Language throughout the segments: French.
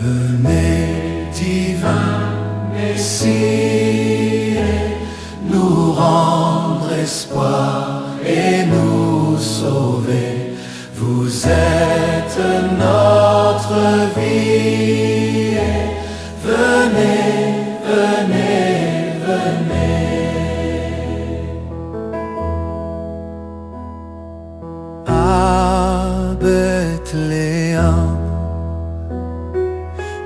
Venez, divin Messie, nous rendre espoir et nous sauver. Vous êtes notre vie. Venez, venez, venez. À Bethléem,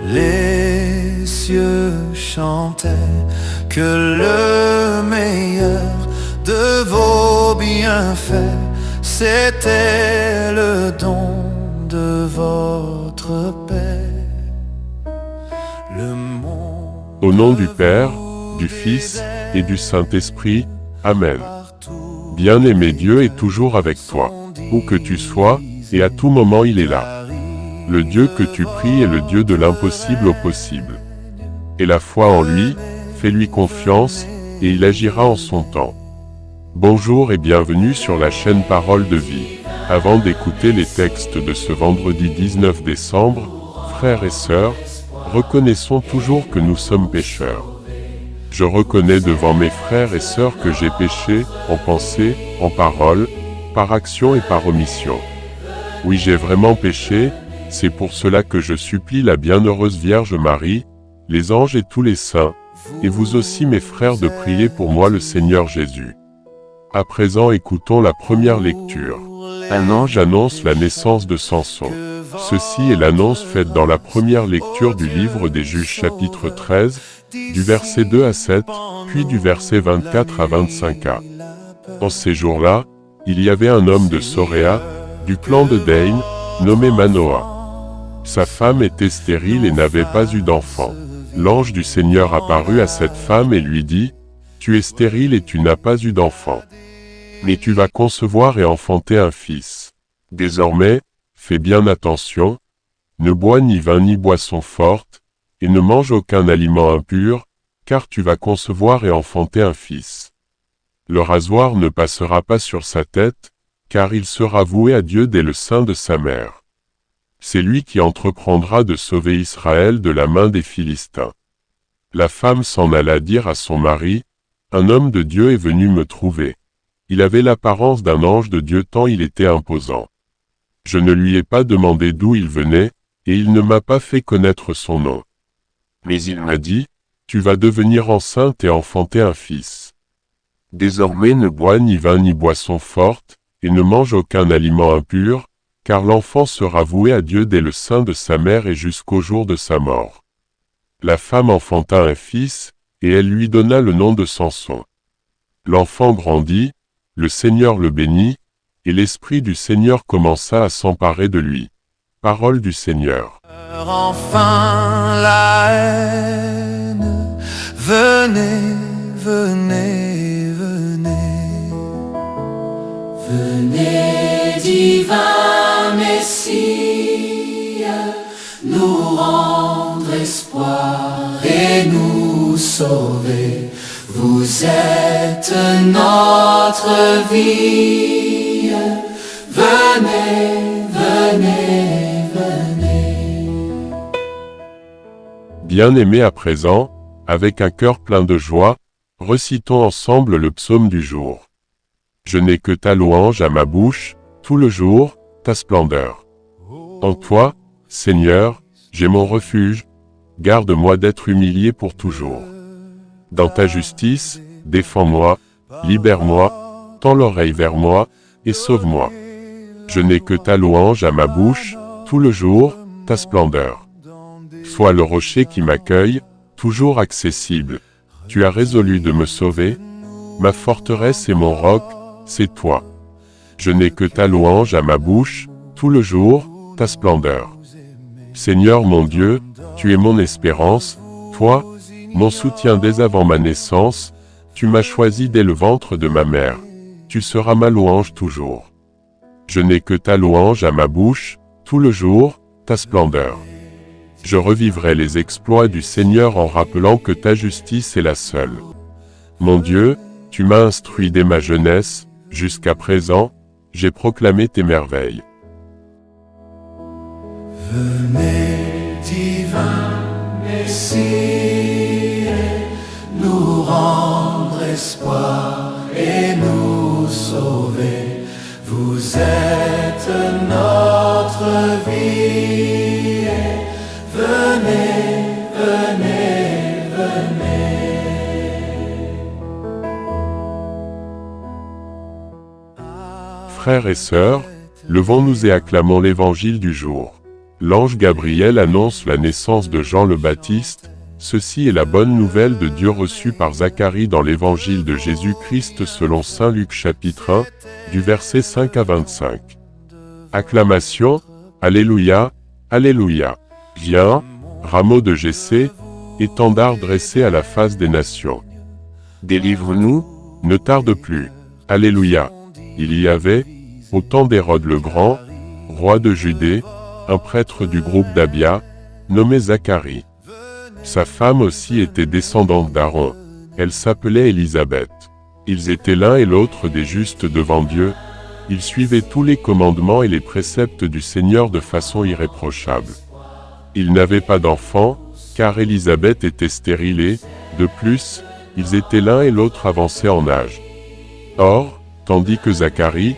les cieux chantaient que le meilleur de vos bienfaits, c'était le don de votre paix. Le monde Au nom du Père, du Fils et du Saint-Esprit, Amen. Bien-aimé, Dieu est toujours avec toi, où que tu sois, et à tout moment il est là. Le Dieu que tu pries est le Dieu de l'impossible au possible. Et la foi en lui, fais-lui confiance, et il agira en son temps. Bonjour et bienvenue sur la chaîne Parole de Vie. Avant d'écouter les textes de ce vendredi 19 décembre, frères et sœurs, reconnaissons toujours que nous sommes pécheurs. Je reconnais devant mes frères et sœurs que j'ai péché, en pensée, en parole, par action et par omission. Oui, j'ai vraiment péché, c'est pour cela que je supplie la bienheureuse Vierge Marie, les anges et tous les saints, et vous aussi mes frères de prier pour moi le Seigneur Jésus. À présent écoutons la première lecture. Un ange annonce la naissance de Samson. Ceci est l'annonce faite dans la première lecture du livre des Juges chapitre 13, du verset 2 à 7, puis du verset 24 à 25a. En ces jours-là, il y avait un homme de Soréa, du clan de Daïn, nommé Manoah. Sa femme était stérile et n'avait pas eu d'enfant. L'ange du Seigneur apparut à cette femme et lui dit, « Tu es stérile et tu n'as pas eu d'enfant. Mais tu vas concevoir et enfanter un fils. Désormais, fais bien attention, ne bois ni vin ni boisson forte, et ne mange aucun aliment impur, car tu vas concevoir et enfanter un fils. Le rasoir ne passera pas sur sa tête, car il sera voué à Dieu dès le sein de sa mère. C'est lui qui entreprendra de sauver Israël de la main des Philistins. » La femme s'en alla dire à son mari, « Un homme de Dieu est venu me trouver. Il avait l'apparence d'un ange de Dieu tant il était imposant. Je ne lui ai pas demandé d'où il venait, et il ne m'a pas fait connaître son nom. Mais il m'a dit, « Tu vas devenir enceinte et enfanter un fils. Désormais ne bois ni vin ni boisson forte, et ne mange aucun aliment impur, car l'enfant sera voué à Dieu dès le sein de sa mère et jusqu'au jour de sa mort. » La femme enfanta un fils, et elle lui donna le nom de Samson. L'enfant grandit, le Seigneur le bénit, et l'Esprit du Seigneur commença à s'emparer de lui. Parole du Seigneur. Enfin la haine, venez, venez, venez. Venez, divin Messie, nous rendre espoir et nous sauver. Vous êtes notre vie. Venez, venez, venez. Bien-aimés, à présent, avec un cœur plein de joie, recitons ensemble le psaume du jour. Je n'ai que ta louange à ma bouche, tout le jour, ta splendeur. En toi, Seigneur, j'ai mon refuge, garde-moi d'être humilié pour toujours. Dans ta justice, défends-moi, libère-moi, tends l'oreille vers moi, et sauve-moi. Je n'ai que ta louange à ma bouche, tout le jour, ta splendeur. Sois le rocher qui m'accueille, toujours accessible. Tu as résolu de me sauver, ma forteresse et mon roc, c'est toi. Je n'ai que ta louange à ma bouche, tout le jour, ta splendeur. Seigneur mon Dieu, tu es mon espérance, toi, mon soutien dès avant ma naissance, tu m'as choisi dès le ventre de ma mère, tu seras ma louange toujours. Je n'ai que ta louange à ma bouche, tout le jour, ta splendeur. Je revivrai les exploits du Seigneur en rappelant que ta justice est la seule. Mon Dieu, tu m'as instruit dès ma jeunesse, jusqu'à présent, j'ai proclamé tes merveilles. Venez, divin Messie, nous rendre espoir et nous sauver. Vous êtes notre vie, venez, venez, venez. Frères et sœurs, levons-nous et acclamons l'évangile du jour. L'ange Gabriel annonce la naissance de Jean le Baptiste. Ceci est la bonne nouvelle de Dieu reçue par Zacharie dans l'évangile de Jésus-Christ selon saint Luc chapitre 1, du verset 5 à 25. Acclamation, Alléluia, Alléluia. Viens, rameau de Jessé, étendard dressé à la face des nations. Délivre-nous, ne tarde plus. Alléluia. Il y avait, au temps d'Hérode le Grand, roi de Judée, un prêtre du groupe d'Abia, nommé Zacharie. Sa femme aussi était descendante d'Aaron. Elle s'appelait Élisabeth. Ils étaient l'un et l'autre des justes devant Dieu. Ils suivaient tous les commandements et les préceptes du Seigneur de façon irréprochable. Ils n'avaient pas d'enfants, car Élisabeth était stérile et, de plus, ils étaient l'un et l'autre avancés en âge. Or, tandis que Zacharie,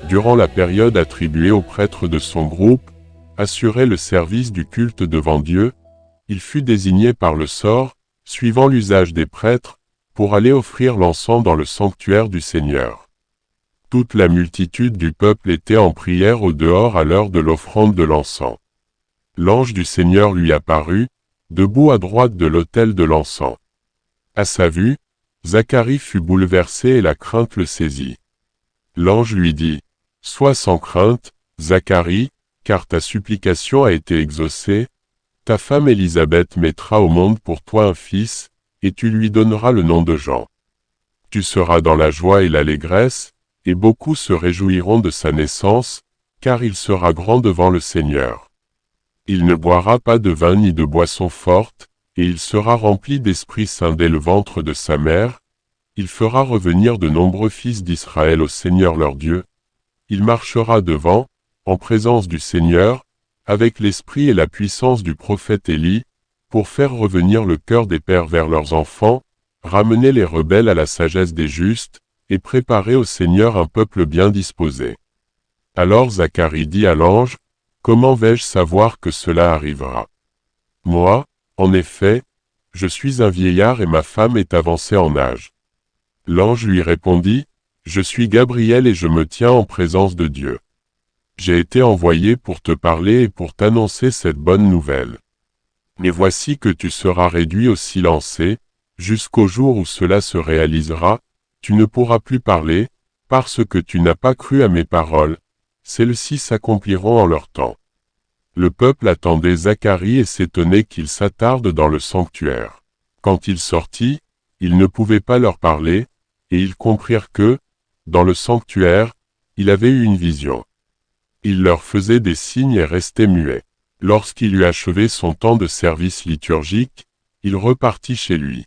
durant la période attribuée aux prêtres de son groupe, assurait le service du culte devant Dieu, il fut désigné par le sort, suivant l'usage des prêtres, pour aller offrir l'encens dans le sanctuaire du Seigneur. Toute la multitude du peuple était en prière au dehors à l'heure de l'offrande de l'encens. L'ange du Seigneur lui apparut, debout à droite de l'autel de l'encens. À sa vue, Zacharie fut bouleversé et la crainte le saisit. L'ange lui dit, « Sois sans crainte, Zacharie, car ta supplication a été exaucée. Ta femme Élisabeth mettra au monde pour toi un fils, et tu lui donneras le nom de Jean. Tu seras dans la joie et l'allégresse, et beaucoup se réjouiront de sa naissance, car il sera grand devant le Seigneur. Il ne boira pas de vin ni de boisson forte, et il sera rempli d'Esprit Saint dès le ventre de sa mère. Il fera revenir de nombreux fils d'Israël au Seigneur leur Dieu. Il marchera devant, en présence du Seigneur, avec l'esprit et la puissance du prophète Élie, pour faire revenir le cœur des pères vers leurs enfants, ramener les rebelles à la sagesse des justes, et préparer au Seigneur un peuple bien disposé. » Alors Zacharie dit à l'ange, « Comment vais-je savoir que cela arrivera? Moi, en effet, je suis un vieillard et ma femme est avancée en âge. » L'ange lui répondit, « Je suis Gabriel et je me tiens en présence de Dieu. J'ai été envoyé pour te parler et pour t'annoncer cette bonne nouvelle. Mais voici que tu seras réduit au silence et, jusqu'au jour où cela se réalisera, tu ne pourras plus parler, parce que tu n'as pas cru à mes paroles. Celles-ci s'accompliront en leur temps. » Le peuple attendait Zacharie et s'étonnait qu'il s'attarde dans le sanctuaire. Quand il sortit, il ne pouvait pas leur parler, et ils comprirent que, dans le sanctuaire, il avait eu une vision. Il leur faisait des signes et restait muet. Lorsqu'il eut achevé son temps de service liturgique, il repartit chez lui.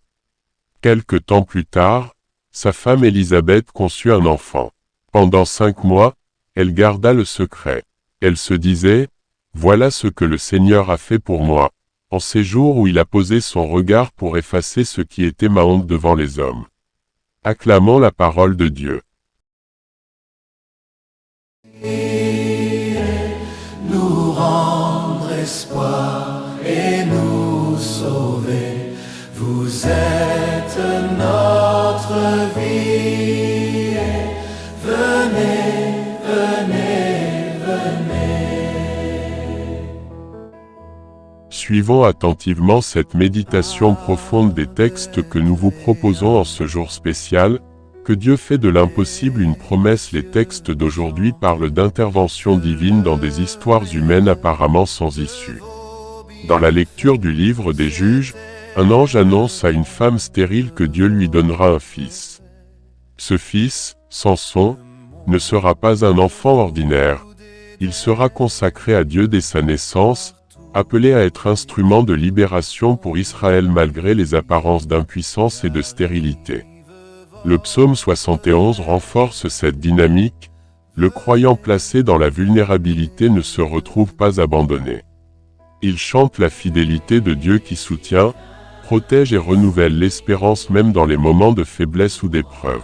Quelque temps plus tard, sa femme Élisabeth conçut un enfant. Pendant 5 mois, elle garda le secret. Elle se disait, « Voilà ce que le Seigneur a fait pour moi, en ces jours où il a posé son regard pour effacer ce qui était ma honte devant les hommes. » Acclamons la parole de Dieu. Nous rendre espoir et nous sauver. Vous êtes notre vie. Venez, venez, venez. Suivons attentivement cette méditation profonde des textes que nous vous proposons en ce jour spécial. Que Dieu fait de l'impossible une promesse. Les textes d'aujourd'hui parlent d'intervention divine dans des histoires humaines apparemment sans issue. Dans la lecture du livre des Juges, un ange annonce à une femme stérile que Dieu lui donnera un fils. Ce fils, Samson, ne sera pas un enfant ordinaire. Il sera consacré à Dieu dès sa naissance, appelé à être instrument de libération pour Israël malgré les apparences d'impuissance et de stérilité. Le psaume 71 renforce cette dynamique. Le croyant placé dans la vulnérabilité ne se retrouve pas abandonné. Ils chantent la fidélité de Dieu qui soutient, protège et renouvelle l'espérance même dans les moments de faiblesse ou d'épreuve.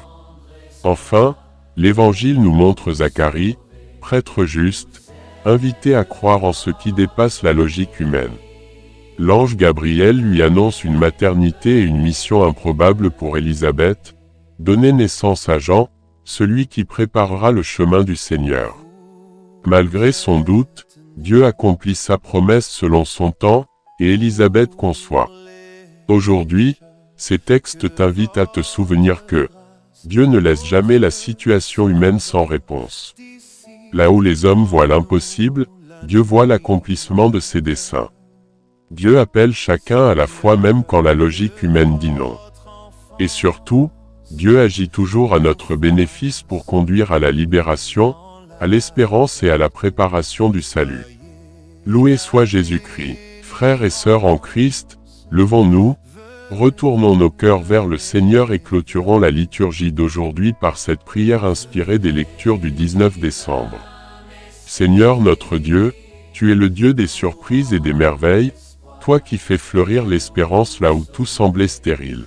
Enfin, l'Évangile nous montre Zacharie, prêtre juste, invité à croire en ce qui dépasse la logique humaine. L'ange Gabriel lui annonce une maternité et une mission improbable pour Élisabeth, donner naissance à Jean, celui qui préparera le chemin du Seigneur. Malgré son doute, Dieu accomplit sa promesse selon son temps, et Élisabeth conçoit. Aujourd'hui, ces textes t'invitent à te souvenir que Dieu ne laisse jamais la situation humaine sans réponse. Là où les hommes voient l'impossible, Dieu voit l'accomplissement de ses desseins. Dieu appelle chacun à la foi même quand la logique humaine dit non. Et surtout, Dieu agit toujours à notre bénéfice pour conduire à la libération, à l'espérance et à la préparation du salut. Loué soit Jésus-Christ. Frères et sœurs en Christ, levons-nous, retournons nos cœurs vers le Seigneur et clôturons la liturgie d'aujourd'hui par cette prière inspirée des lectures du 19 décembre. Seigneur notre Dieu, tu es le Dieu des surprises et des merveilles, toi qui fais fleurir l'espérance là où tout semblait stérile.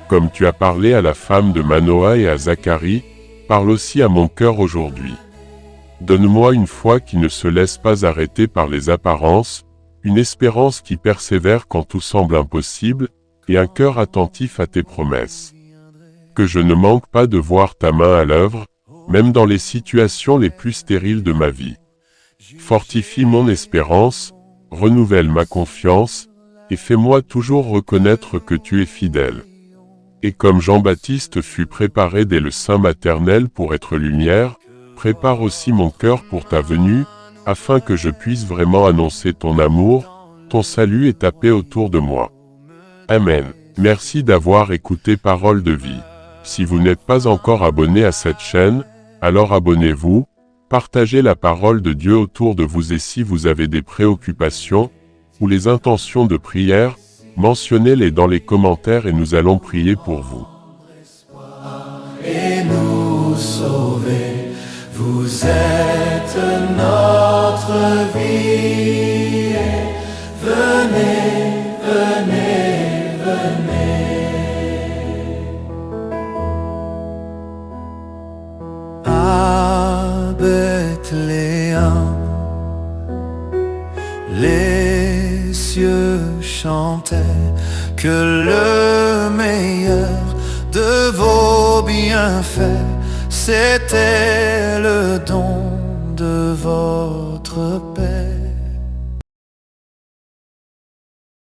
Comme tu as parlé à la femme de Manoah et à Zacharie, parle aussi à mon cœur aujourd'hui. Donne-moi une foi qui ne se laisse pas arrêter par les apparences, une espérance qui persévère quand tout semble impossible, et un cœur attentif à tes promesses. Que je ne manque pas de voir ta main à l'œuvre, même dans les situations les plus stériles de ma vie. Fortifie mon espérance, renouvelle ma confiance, et fais-moi toujours reconnaître que tu es fidèle. Et comme Jean-Baptiste fut préparé dès le sein maternel pour être lumière, prépare aussi mon cœur pour ta venue, afin que je puisse vraiment annoncer ton amour, ton salut et ta paix autour de moi. Amen. Merci d'avoir écouté Parole de vie. Si vous n'êtes pas encore abonné à cette chaîne, alors abonnez-vous, partagez la parole de Dieu autour de vous et si vous avez des préoccupations, ou les intentions de prière, mentionnez-les dans les commentaires et nous allons prier pour vous. Et nous sauver, vous êtes notre vie. Venez, venez, venez. À Bethléem, les cieux chantaient que le meilleur de vos bienfaits, c'était le don de votre